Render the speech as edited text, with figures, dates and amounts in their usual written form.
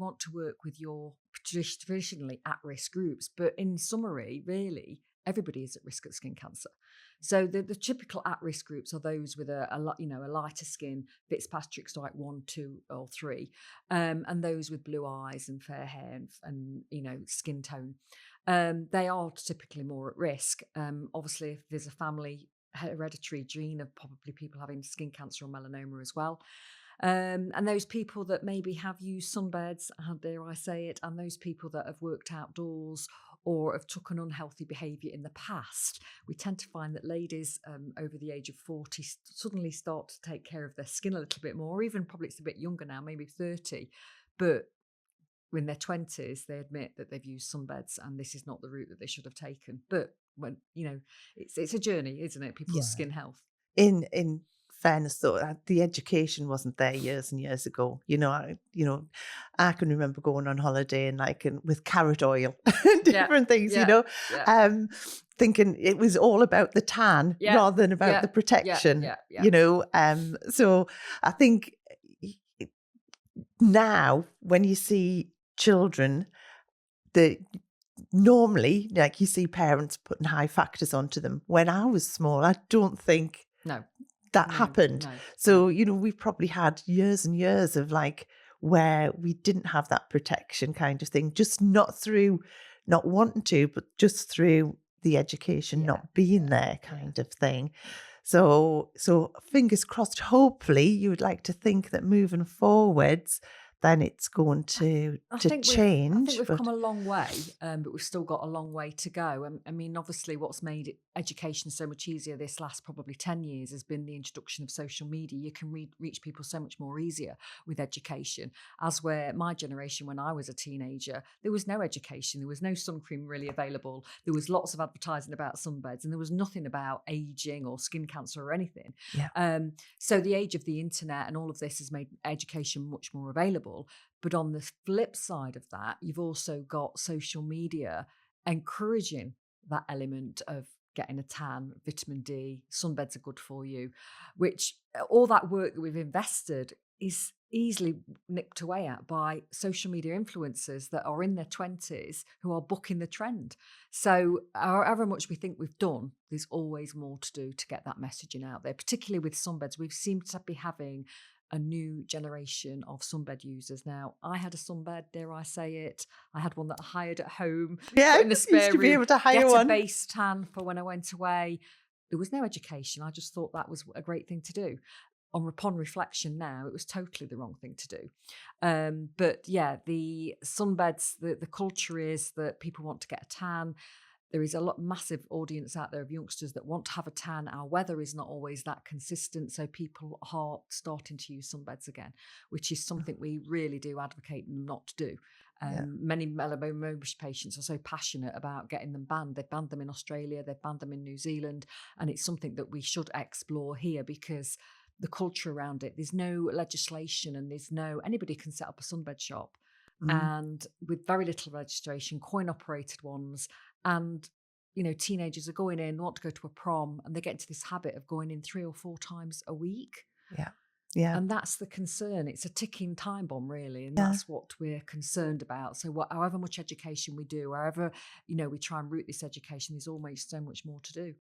want to work with your traditionally at-risk groups. But in summary, really, everybody is at risk of skin cancer. So the typical at-risk groups are those with a lighter skin, Fitzpatrick's type 1, 2, or 3, and those with blue eyes and fair hair and skin tone. They are typically more at risk. Obviously, if there's a family hereditary gene of probably people having skin cancer or melanoma as well. And those people that maybe have used sunbeds, how dare I say it, and those people that have worked outdoors or have took an unhealthy behaviour in the past, we tend to find that ladies over the age of 40 suddenly start to take care of their skin a little bit more, or even probably it's a bit younger now, maybe 30, but in their 20s, they admit that they've used sunbeds and this is not the route that they should have taken. But when, it's a journey, isn't it? People's Yeah. skin health. In fairness, though, the education wasn't there years and years ago. I can remember going on holiday and with carrot oil and Yeah, different things. yeah, yeah, Um, thinking it was all about the tan yeah, rather than about yeah, the yeah, protection. yeah, yeah. So I think now when you see children that normally, like you see parents putting high factors onto them. When I was small, I don't think No, that no, happened. no, no. So, we've probably had years and years of where we didn't have that protection kind of thing, just not through not wanting to, but just through the education Yeah, not being yeah, there yeah, kind of thing. yeah. So fingers crossed, hopefully you would like to think that moving forwards, then it's going I to think change. we've come But a long way, but we've still got a long way to go. I mean, obviously, what's made education so much easier this last probably 10 years has been the introduction of social media. You can reach people so much more easier with education. As where my generation, when I was a teenager, there was no education, there was no sun cream really available. There was lots of advertising about sunbeds, and there was nothing about aging or skin cancer or anything. yeah. So the age of the internet and all of this has made education much more available. But on the flip side of that, you've also got social media encouraging that element of getting a tan, vitamin D, sunbeds are good for you, which all that work that we've invested is easily nipped away at by social media influencers that are in their 20s who are bucking the trend. So however much we think we've done, there's always more to do to get that messaging out there, particularly with sunbeds. We seem to be having a new generation of sunbed users now. I had a sunbed, dare I say it. I had one that I hired at home, Yeah, put in the used spare to be room, able to hire get a one. base tan for when I went away. There was no education. I just thought that was a great thing to do. Upon reflection now, it was totally the wrong thing to do. But yeah, the sunbeds, the culture is that people want to get a tan. There is a massive audience out there of youngsters that want to have a tan. Our weather is not always that consistent, so people are starting to use sunbeds again, which is something we really do advocate not to do. Yeah. Many melanoma patients are so passionate about getting them banned. They've banned them in Australia, they've banned them in New Zealand, and it's something that we should explore here because the culture around it, there's no legislation and there's no, anybody can set up a sunbed shop Mm. and with very little registration, coin operated ones. And, teenagers are going in, want to go to a prom, and they get into this habit of going in 3 or 4 times a week. Yeah. Yeah. And that's the concern. It's a ticking time bomb, really. And Yeah. that's what we're concerned about. So however much education we do, however, we try and root this education, there's almost so much more to do.